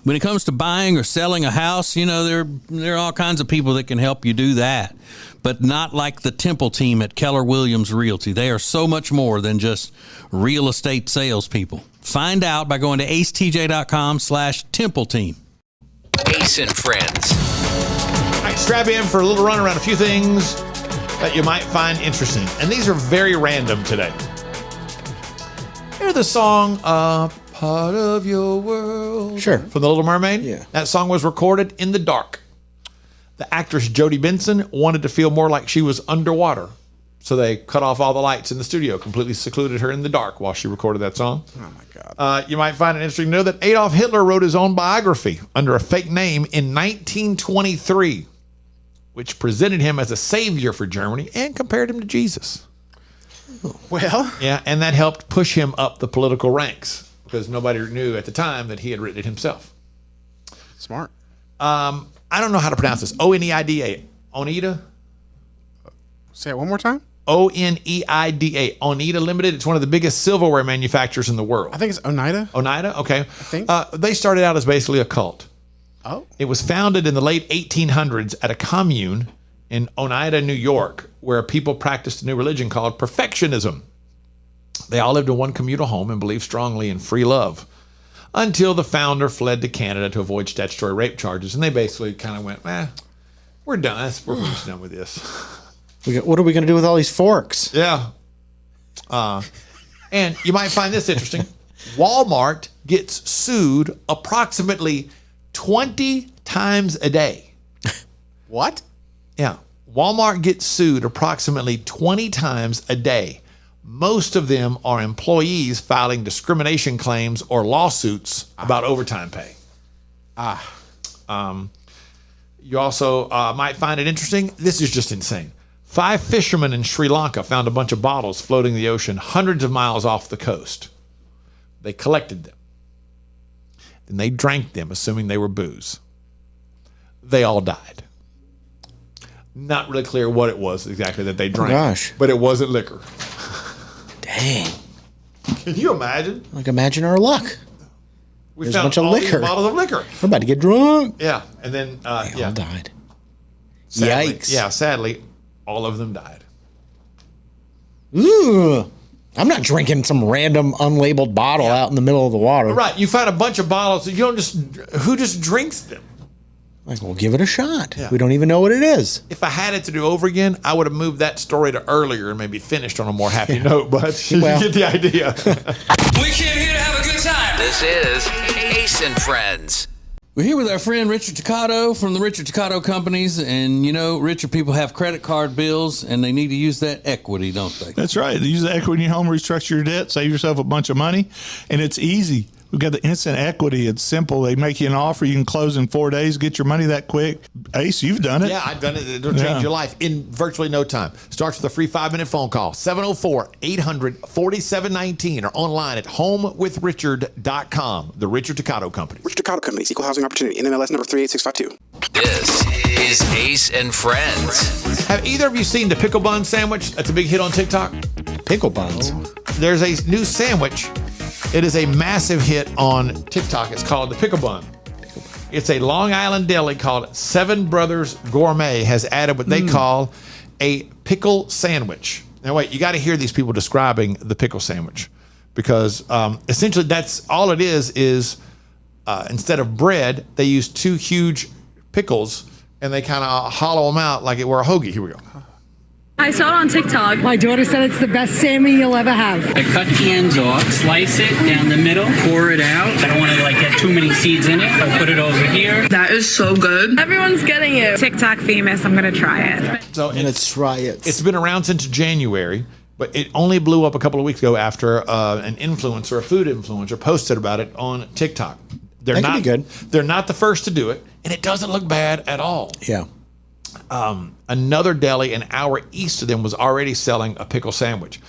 When it comes to buying or selling a house, there are all kinds of people that can help you do that, but not like the Temple team at Keller Williams Realty. They are so much more than just real estate salespeople. Find out by going to acetj.com/Temple team. Ace and Friends. All right, strap in for a little run around a few things that you might find interesting. And these are very random today. Hear the song, Part of Your World. Sure. From The Little Mermaid? Yeah. That song was recorded in the dark. The actress Jodie Benson wanted to feel more like she was underwater. So they cut off all the lights in the studio, completely secluded her in the dark while she recorded that song. Oh, my God. You might find it interesting to know that Adolf Hitler wrote his own biography under a fake name in 1923, which presented him as a savior for Germany and compared him to Jesus. Well. Yeah, and that helped push him up the political ranks because nobody knew at the time that he had written it himself. Smart. I don't know how to pronounce this. Oneida. Oneida? Say it one more time. Oneida. Oneida Limited. It's one of the biggest silverware manufacturers in the world. I think it's Oneida. Oneida? Okay. I think. They started out as basically a cult. Oh. It was founded in the late 1800s at a commune in Oneida, New York, where people practiced a new religion called perfectionism. They all lived in one communal home and believed strongly in free love until the founder fled to Canada to avoid statutory rape charges. And they basically kind of went, We're done. We're almost done with this. What are we going to do with all these forks? Yeah. And you might find this interesting. Walmart gets sued approximately 20 times a day. What? Yeah. Walmart gets sued approximately 20 times a day. Most of them are employees filing discrimination claims or lawsuits about overtime pay. You also might find it interesting. This is just insane. 5 fishermen in Sri Lanka found a bunch of bottles floating in the ocean hundreds of miles off the coast. They collected them. Then they drank them, assuming they were booze. They all died. Not really clear what it was exactly that they drank. Gosh. But it wasn't liquor. Dang. Can you imagine? Like, imagine our luck. We There's found a bunch of all these liquor. bottles of liquor. We're about to get drunk. Yeah. And then, They all died. Sadly, Yikes. Yeah, sadly, all of them died. Ooh. I'm not drinking some random unlabeled bottle out in the middle of the water. Right. You find a bunch of bottles. You don't who just drinks them? Like, we'll give it a shot. Yeah. We don't even know what it is. If I had it to do over again, I would have moved that story to earlier and maybe finished on a more happy note, but you get the idea. We came here to have a good time. This is Ace and Friends. We're here with our friend Richard Toccato from the Richard Toccato Companies, and you know, richer people have credit card bills, and they need to use that equity, don't they? That's right. Use the equity in your home, restructure your debt, save yourself a bunch of money, and it's easy. We've got the instant equity. It's simple. They make you an offer. You can close in 4 days, get your money that quick. Ace, you've done it. Yeah, I've done it. It'll change your life in virtually no time. Starts with a free 5-minute phone call, 704-800-4719, or online at homewithrichard.com. The Richard Toccato Company. Richard Toccato Company, Equal Housing Opportunity, NMLS number 38652. This is Ace and Friends. Have either of you seen the pickle bun sandwich? That's a big hit on TikTok. Pickle buns. There's a new sandwich. It is a massive hit on TikTok. It's called the Pickle Bun. It's a Long Island deli called Seven Brothers Gourmet has added what they call a pickle sandwich. Now, wait, you got to hear these people describing the pickle sandwich because essentially that's all it is instead of bread, they use 2 huge pickles and they kind of hollow them out like it were a hoagie. Here we go. I saw it on TikTok. My daughter said it's the best salmon you'll ever have. I cut the ends off, slice it down the middle, pour it out. I don't want to get too many seeds in it. I put it over here. That is so good. Everyone's getting it. TikTok famous. I'm gonna try it. So I'm gonna try it. It's been around since January, but it only blew up a couple of weeks ago after an influencer, a food influencer, posted about it on TikTok. They're That not could be good. They're not the first to do it, and it doesn't look bad at all. Yeah. Another deli an hour east of them was already selling a pickle sandwich,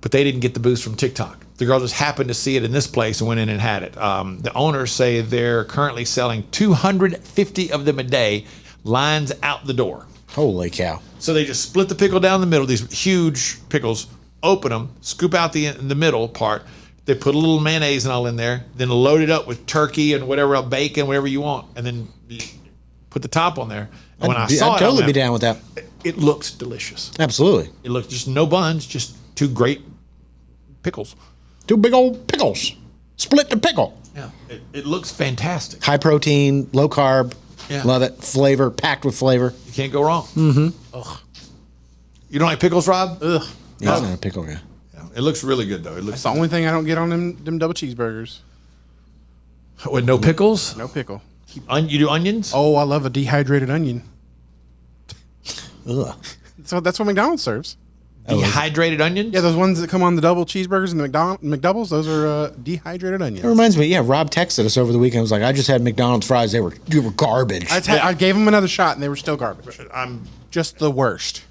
but they didn't get the boost from TikTok. The girl just happened to see it in this place and went in and had it. The owners say they're currently selling 250 of them a day, lines out the door. Holy cow. So they just split the pickle down the middle, these huge pickles, open them, scoop out the middle part. They put a little mayonnaise and all in there, then load it up with turkey and whatever else, bacon, whatever you want, and then you put the top on there. And when I saw I'd it, totally be down with that. It looks delicious. Absolutely. It looks just no buns, just 2 great pickles. 2 big old pickles. Split the pickle. Yeah, it looks fantastic. High protein, low carb. Yeah. Love it. Flavor, packed with flavor. You can't go wrong. Mm-hmm. Ugh. You don't like pickles, Rob? Ugh. Yeah, I'm not a pickle guy. Yeah, it looks really good though. It looks That's the only thing I don't get on them double cheeseburgers. with no pickles. No pickle. You do onions? Oh, I love a dehydrated onion. Ugh. So that's what McDonald's serves. Dehydrated onions? Yeah, those ones that come on the double cheeseburgers and the McDoubles, those are dehydrated onions. It reminds me, Rob texted us over the weekend. I was like, I just had McDonald's fries. They were garbage. I gave them another shot and they were still garbage. I'm just the worst.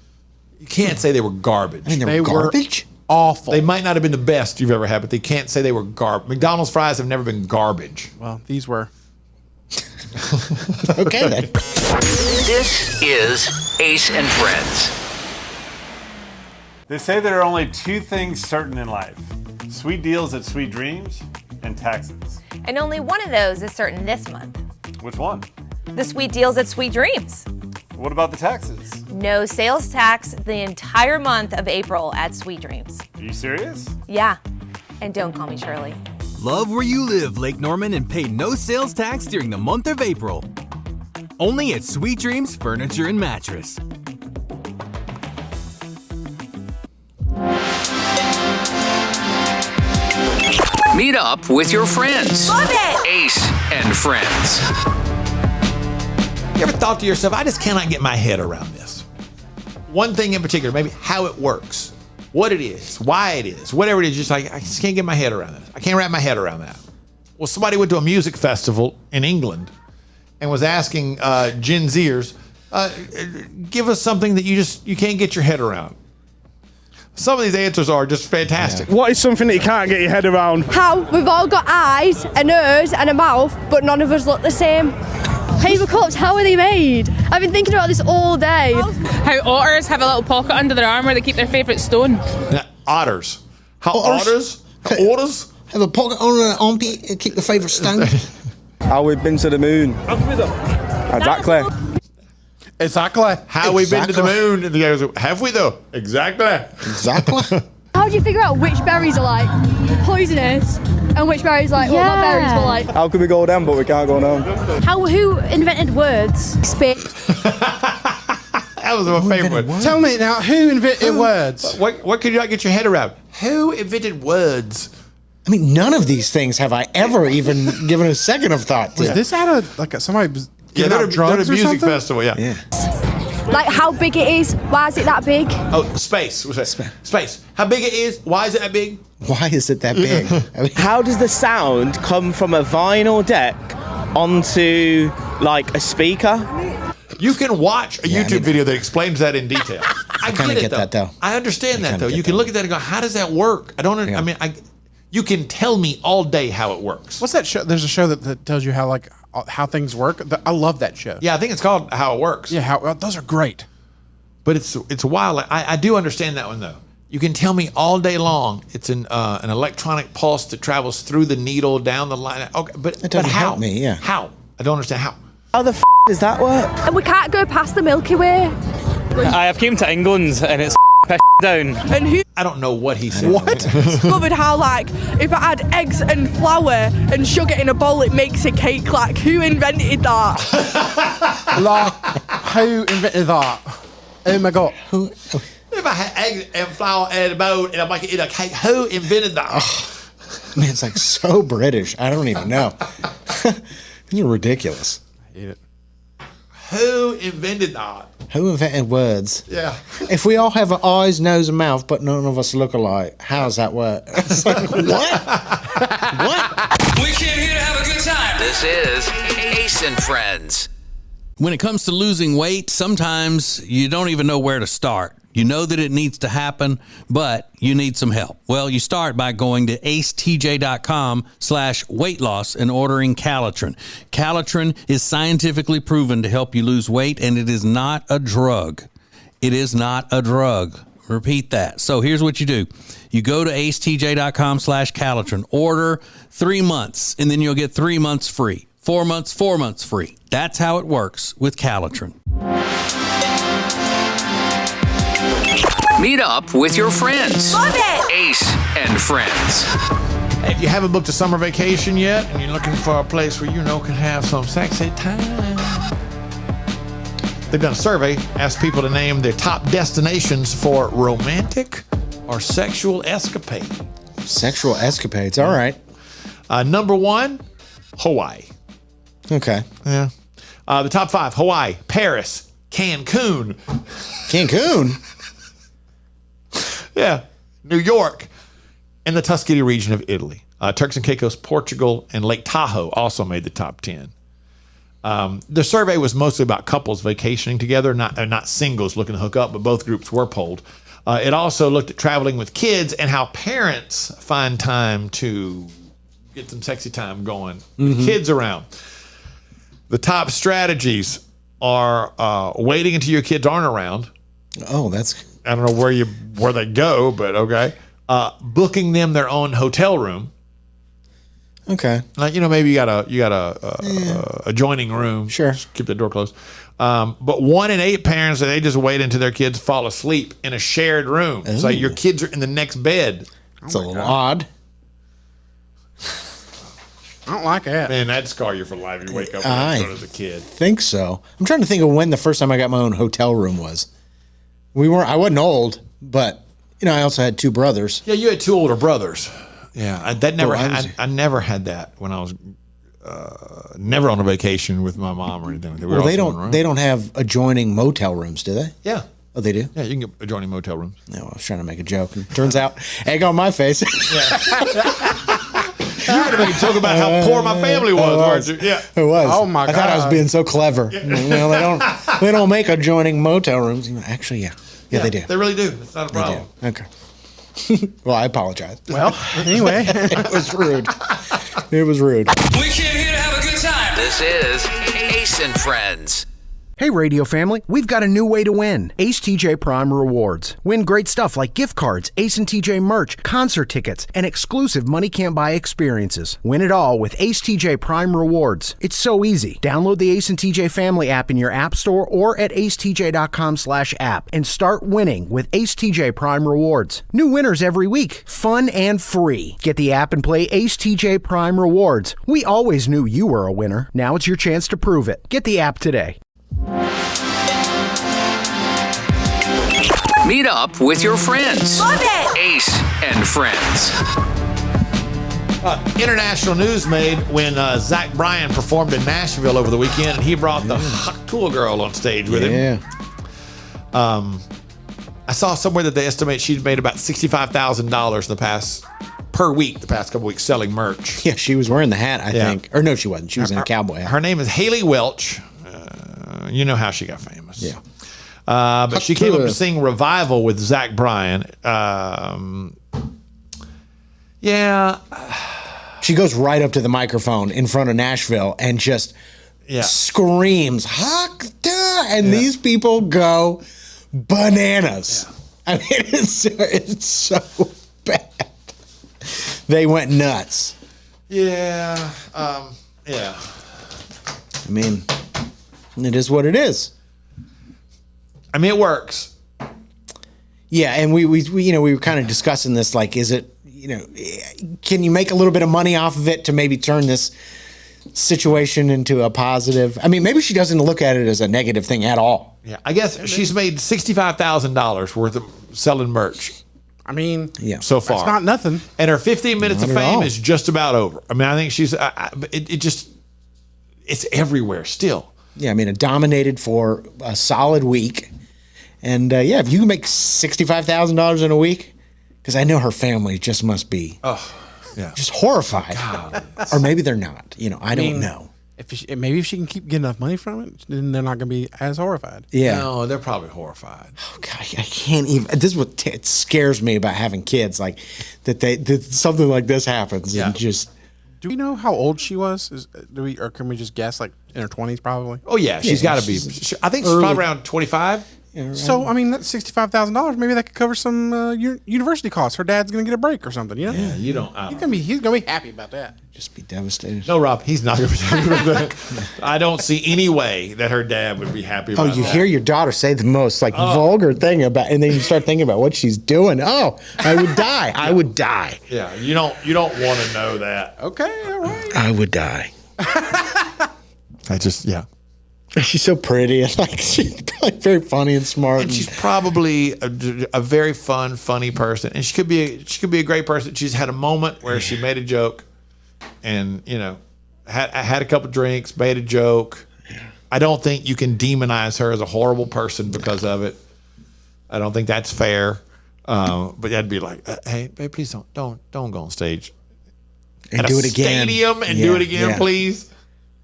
You can't say they were garbage. I mean, they were garbage? Awful. They might not have been the best you've ever had, but they can't say they were garbage. McDonald's fries have never been garbage. Well, these were. Okay, then. This is Ace and Friends. They say there are only 2 things certain in life: sweet deals at Sweet Dreams and taxes. And only one of those is certain this month. Which one? The sweet deals at Sweet Dreams. What about the taxes? No sales tax the entire month of April at Sweet Dreams. Are you serious? Yeah. And don't call me Shirley. Love where you live, Lake Norman, and pay no sales tax during the month of April. only at Sweet Dreams Furniture and Mattress. Meet up with your friends. Love it! Ace and Friends. You ever thought to yourself, I just cannot get my head around this? One thing in particular, maybe how it works, what it is, why it is, whatever it is, just like, I just can't get my head around that. I can't wrap my head around that. Well, somebody went to a music festival in England and was asking Gen Zers, give us something that you can't get your head around. Some of these answers are just fantastic. What is something that you can't get your head around? How we've all got eyes, a nose and a mouth, but none of us look the same. Paper cups, how are they made? I've been thinking about this all day. How otters have a little pocket under their arm where they keep their favourite stone. Now, otters. How otters? Otters? Have a pocket on their armpit and keep the favourite stone. How we've been to the moon. Exactly. Exactly. How we've been to the moon. And the guy goes, have we though? Exactly. Exactly. How do you figure out which berries are like poisonous and which berries like, well, not berries, but like... How can we go down but we can't go down? Who invented words? Spit. That was my favorite one. Tell me now, who invented words? What could you not get your head around? Who invented words? I mean, none of these things have I ever even given a second of thought to. Was this at somebody was Yeah, giving out drugs they're a or music something? festival, yeah. Like how big it is, why is it that big? Oh, space. What's that? Space. How big it is? Why is it that big? Why is it that big? I mean, How does the sound come from a vinyl deck onto like a speaker? You can watch a YouTube video that explains that in detail. I kinda get though. that, though. I understand that kinda though. get You can that. look at that and go, how does that work? I don't. I mean, you can tell me all day how it works. What's that show? There's a show that tells you how things work. I love that show. Yeah, I think it's called How It Works. Yeah, those are great. But it's wild. I do understand that one though. You can tell me all day long it's an electronic pulse that travels through the needle down the line. Okay, but doesn't how? help me, yeah. How? I don't understand how. How the does that work? And we can't go past the Milky Way. I have came to England and it's down. And who I don't know what he said. What? discovered how, like, if I add eggs and flour and sugar in a bowl, it makes a cake? Like, who invented that? Who invented that? Oh my god. who? If I had eggs and flour and a bowl and I'm like eat a cake, who invented that? Man, it's like so British. I don't even know. You're ridiculous. I hate it. Who invented that? Who invented words? Yeah. If we all have eyes, nose, and mouth, but none of us look alike, how does that work? It's like, what? What? We came here to have a good time. This is Ace and Friends. When it comes to losing weight, sometimes you don't even know where to start. You know that it needs to happen, but you need some help. Well, you start by going to acetj.com/weight loss and ordering Calitrin. Calitrin is scientifically proven to help you lose weight, and it is not a drug. It is not a drug. Repeat that. So here's what you do. You go to acetj.com/Calitrin, order 3 months, and then you'll get 3 months free. 4 months, 4 months free. That's how it works with Calitrin. Meet up with your friends. Love it! Ace and Friends. If you haven't booked a summer vacation yet and you're looking for a place where you know can have some sexy time, they've done a survey, asked people to name their top destinations for romantic or sexual escapade. Sexual escapades. All right. Number one, Hawaii. Okay. Yeah. The top five: Hawaii, Paris, Cancun. Cancun? Yeah. New York, and the Tuscany region of Italy. Turks and Caicos, Portugal, and Lake Tahoe also made the top 10. The survey was mostly about couples vacationing together, not singles looking to hook up, but both groups were polled. It also looked at traveling with kids and how parents find time to get some sexy time going. Mm-hmm. Kids around. The top strategies are waiting until your kids aren't around. Oh, that's... I don't know where they go, but okay. Booking them their own hotel room. Okay. Like, maybe you got a adjoining room. Sure. Just keep the door closed. But 1 in 8 parents, they just wait until their kids fall asleep in a shared room. It's like your kids are in the next bed. It's a little odd. I don't like that. Man, that'd scar you for life if you wake up as a kid. Think so. I'm trying to think of when the first time I got my own hotel room was. I wasn't old, but I also had two brothers. Yeah, you had two older brothers. Yeah, I never had that when I was never on a vacation with my mom or anything. Well, they don't have adjoining motel rooms, do they? Yeah. Oh, they do? Yeah, you can get adjoining motel rooms. No, I was trying to make a joke. And turns out, egg on my face. You were going to make a joke about how poor my family was, weren't you? Yeah. It was. Oh, my God. I thought I was being so clever. They don't make adjoining motel rooms. Actually, yeah. Yeah, they do. They really do. It's not a problem. Okay. Well, I apologize. Well, anyway. It was rude. It was rude. We came here to have a good time. This is Ace and Friends. Hey, radio family, we've got a new way to win. Ace TJ Prime Rewards. Win great stuff like gift cards, Ace and TJ merch, concert tickets, and exclusive money can't buy experiences. Win it all with Ace TJ Prime Rewards. It's so easy. Download the Ace and TJ Family app in your app store or at acetj.com/app and start winning with Ace TJ Prime Rewards. New winners every week. Fun and free. Get the app and play Ace TJ Prime Rewards. We always knew you were a winner. Now it's your chance to prove it. Get the app today. Meet up with your friends. Love it! Ace and Friends. International news made when Zach Bryan performed in Nashville over the weekend, and he brought the hot cool girl on stage with him. I saw somewhere that they estimate she'd made about $65,000 per week the past couple weeks selling merch. Yeah, she was wearing the hat, I think. Or no, she wasn't. She was in a cowboy hat. Her name is Haley Welch. You know how she got famous. Yeah. But she came up to sing Revival with Zach Bryan. She goes right up to the microphone in front of Nashville and just screams, "Hawk duh!" And these people go bananas. I mean, it's so bad. They went nuts. Yeah. I mean, it is what it is. I mean, it works. Yeah, and we were kind of discussing this. Like, is it, can you make a little bit of money off of it to maybe turn this situation into a positive? I mean, maybe she doesn't look at it as a negative thing at all. Yeah, I guess she's made $65,000 worth of selling merch. I mean, so far it's not nothing. And her 15 minutes of fame is just about over. I mean, I think she's. It's everywhere still. Yeah, I mean, it dominated for a solid week. And if you can make $65,000 in a week, because I know her family just must be just horrified. Or maybe they're not. I don't know. Maybe if she can keep getting enough money from it, then they're not going to be as horrified. Yeah. No, they're probably horrified. Oh, God, I can't even. This is what it scares me about having kids, like that something like this happens. Yeah. And just. Do we know how old she was? Or can we just guess, like in her 20s, probably? Oh yeah, she's got to be. I think she's probably around 25. So I mean, that's $65,000. Maybe that could cover some university costs. Her dad's gonna get a break or something. Yeah, you don't. He's gonna be happy about that. Just be devastated. No, Rob, he's not gonna be happy about that. I don't see any way that her dad would be happy about that. Oh, you hear your daughter say the most vulgar thing about, and then you start thinking about what she's doing. Oh, I would die. I would die. Yeah, you don't want to know that. Okay, all right. I would die. She's so pretty and she's probably very funny and smart. And she's probably a very fun, funny person. And she could be a great person. She's had a moment where she made a joke, and had a couple drinks, made a joke. I don't think you can demonize her as a horrible person because of it. I don't think that's fair. But that'd be like, hey, babe, please don't go on stage and at do a it again. Stadium and do it again, please.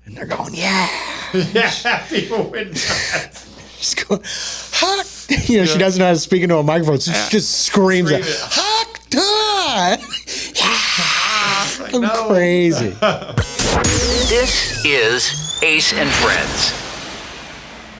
And they're going, yeah. People went nuts. She's going, Hawk. She doesn't know how to speak into a microphone, so she just screams at Hawk Dog. I'm crazy. This is Ace and Friends.